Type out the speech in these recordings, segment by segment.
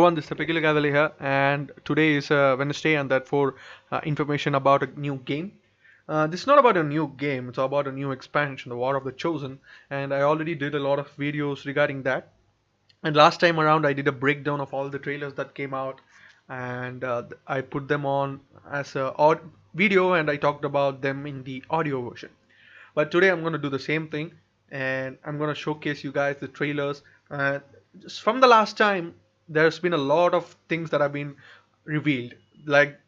everyone, this is the Cavalier here, and today is Wednesday, and therefore information about a new game. This is not about a new game; it's about a new expansion, the War of the Chosen, and I already did a lot of videos regarding that. And last time around, I did a breakdown of all the trailers that came out, and I put them on as a video, and I talked about them in the audio version. But today I'm going to do the same thing, and I'm going to showcase you guys the trailers. Just from the last time, there's been a lot of things that have been revealed. Like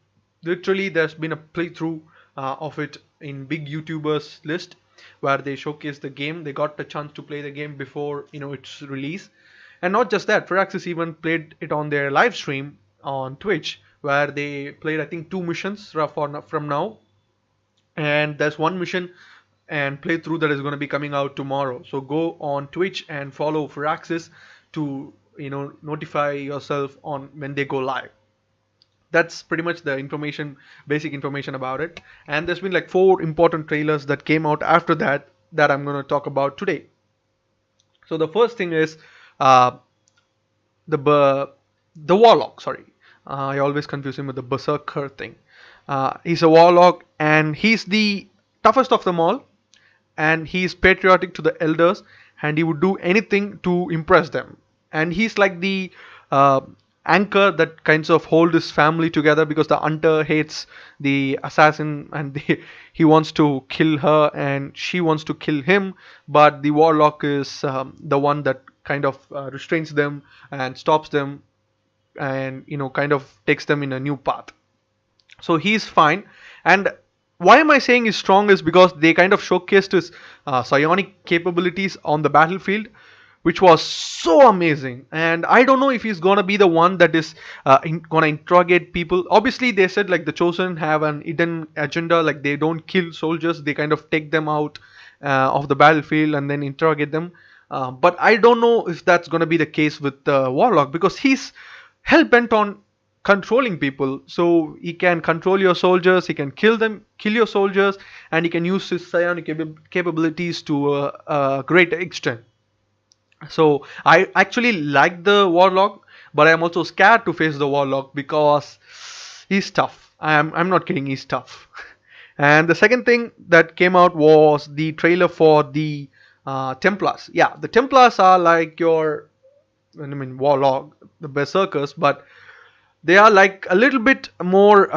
literally, there's been a playthrough of it in big YouTubers list where they showcase the game. They got the chance to play the game before its release, and not just that. Firaxis even played it on their live stream on Twitch where they played I think two missions from now, and there's one mission and playthrough that is going to be coming out tomorrow. So go on Twitch and follow Firaxis to notify yourself on when they go live. That's pretty much the basic information about it. And there's been like 4 important trailers that came out after that I'm going to talk about today. So the first thing is the Warlock. Sorry, I always confuse him with the Berserker thing. He's a Warlock, and he's the toughest of them all, and he's patriotic to the elders, and he would do anything to impress them. And he's like the anchor that kinds of hold his family together, because the hunter hates the assassin, and he wants to kill her and she wants to kill him, but the Warlock is the one that kind of restrains them and stops them, and kind of takes them in a new path. So he's fine. And why am I saying he's strong is because they kind of showcased his psionic capabilities on the battlefield, which was so amazing. And I don't know if he's gonna be the one that is gonna interrogate people. Obviously they said like the Chosen have an hidden agenda, like they don't kill soldiers, they kind of take them out of the battlefield and then interrogate them. But I don't know if that's gonna be the case with Warlock, because he's hell-bent on controlling people. So he can control your soldiers, he can kill your soldiers, and he can use his psionic capabilities to a great extent. So I actually like the Warlock, but I'm also scared to face the Warlock because he's tough. I'm not kidding, he's tough. And the second thing that came out was the trailer for the Templars. Yeah, the Templars are like your Warlock, the Berserkers, but they are like a little bit more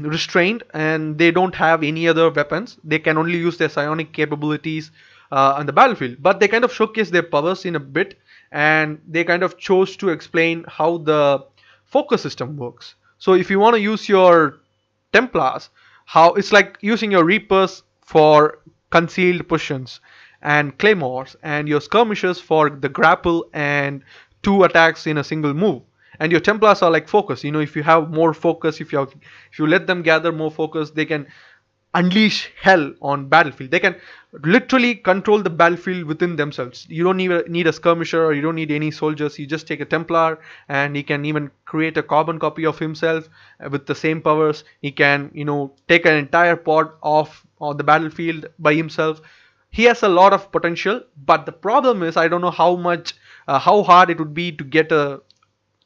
restrained, and they don't have any other weapons. They can only use their psionic capabilities on the battlefield, but they kind of showcase their powers in a bit, and they kind of chose to explain how the focus system works. So if you want to use your Templars, how it's like using your Reapers for concealed positions, and Claymores, and your Skirmishers for the grapple and 2 attacks in a single move. And your Templars are like focus. If you have more focus, if you let them gather more focus, they can unleash hell on battlefield. They can literally control the battlefield within themselves. You don't need a skirmisher, or you don't need any soldiers. You just take a Templar, and he can even create a carbon copy of himself with the same powers. He can take an entire pod off on the battlefield by himself. He has a lot of potential, but the problem is I don't know how hard it would be to get a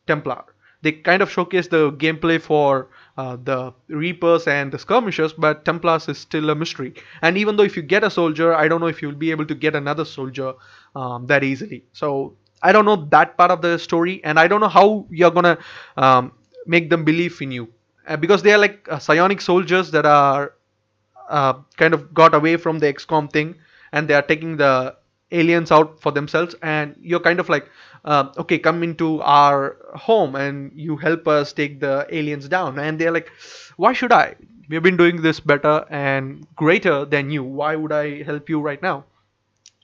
Templar. They kind of showcase the gameplay for the Reapers and the Skirmishers, but Templars is still a mystery. And even though if you get a soldier, I don't know if you'll be able to get another soldier that easily. So I don't know that part of the story, and I don't know how you're gonna make them believe in you, because they are like psionic soldiers that are kind of got away from the XCOM thing, and they are taking the aliens out for themselves, and you're kind of like okay, come into our home and you help us take the aliens down. And they're like, why should I? We've been doing this better and greater than you. Why would I help you right now?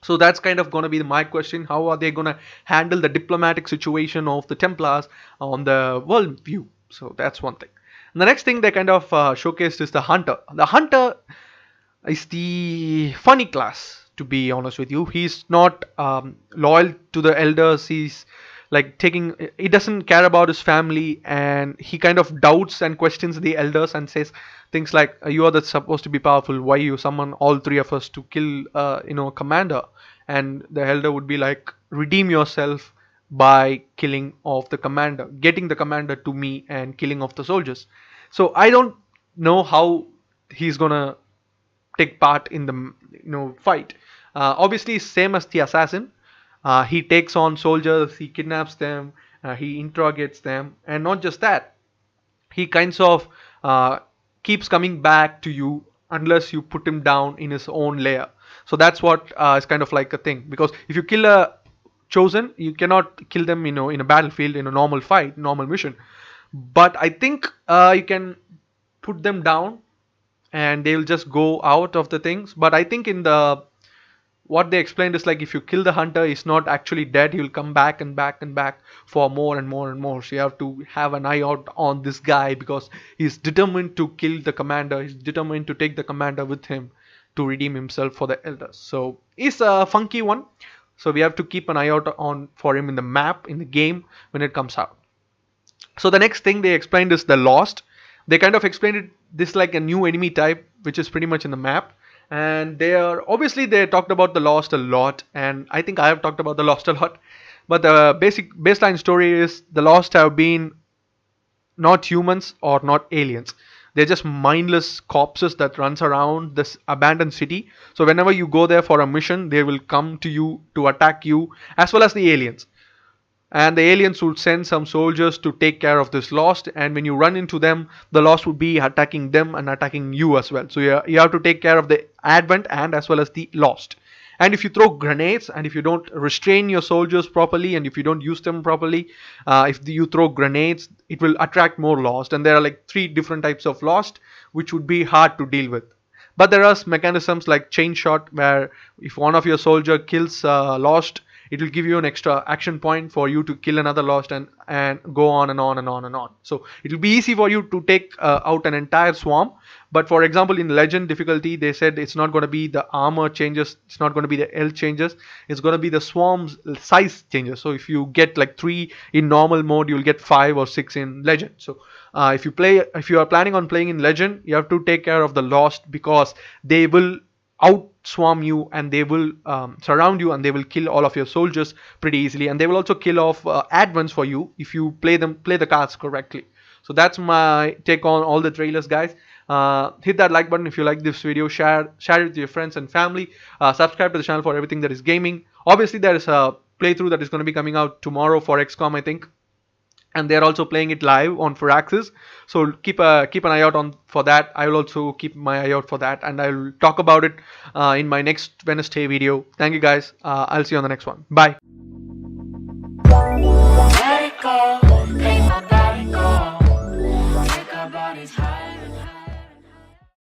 So that's kind of going to be my question. How are they going to handle the diplomatic situation of the Templars on the world view? So that's one thing. And the next thing they kind of showcased is the Hunter. The Hunter is the funny class, to be honest with you. He's not loyal to the elders. He's like he doesn't care about his family, and he kind of doubts and questions the elders and says things like, you are supposed to be powerful, why you summon all 3 of us to kill a commander? And the elder would be like, redeem yourself, by killing off the commander, getting the commander to me and killing off the soldiers. So I don't know how he's gonna take part in the fight. Obviously, same as the assassin. He takes on soldiers, he kidnaps them, he interrogates them, and not just that, he kinds of keeps coming back to you unless you put him down in his own layer. So that's what is kind of like a thing, because if you kill a chosen, you cannot kill them in a battlefield, in a normal fight, normal mission. But I think you can put them down and they'll just go out of the things. But I think in the what they explained is like, if you kill the hunter, he's not actually dead, he'll come back and back and back for more and more and more. So you have to have an eye out on this guy, because he's determined to kill the commander, he's determined to take the commander with him to redeem himself for the elders. So he's a funky one, so we have to keep an eye out on for him in the map, in the game, when it comes out. So the next thing they explained is the Lost. They kind of explained it this like a new enemy type, which is pretty much in the map. And they talked about the Lost a lot, and I think I have talked about the Lost a lot. But the basic baseline story is the Lost have been not humans or not aliens. They're just mindless corpses that runs around this abandoned city. So whenever you go there for a mission, they will come to you to attack you, as well as the aliens. And the aliens would send some soldiers to take care of this Lost, and when you run into them, the Lost would be attacking them and attacking you as well. So you have to take care of the Advent and as well as the Lost. And if you throw grenades, and if you don't restrain your soldiers properly, and if you don't use them properly, if you throw grenades, it will attract more Lost. And there are like 3 different types of Lost, which would be hard to deal with. But there are mechanisms like chain shot, where if one of your soldier kills Lost, it will give you an extra action point for you to kill another Lost, and go on and on and on and on. So it will be easy for you to take out an entire swarm. But for example, in legend difficulty, they said it's not going to be the armor changes, it's not going to be the health changes, it's going to be the swarm's size changes. So if you get like 3 in normal mode, you'll get 5 or 6 in legend. So if you are planning on playing in legend, you have to take care of the Lost, because they will out swarm you, and they will surround you, and they will kill all of your soldiers pretty easily, and they will also kill off advents for you if you play the cards correctly. So that's my take on all the trailers, guys. Hit that like button if you like this video, share it with your friends and family, subscribe to the channel for everything that is gaming. Obviously there is a playthrough that is going to be coming out tomorrow for XCOM, I think, and they're also playing it live on Firaxis. So keep an eye out for that. I will also keep my eye out for that, and I will talk about it in my next Wednesday video. Thank you, guys. I'll see you on the next one. Bye.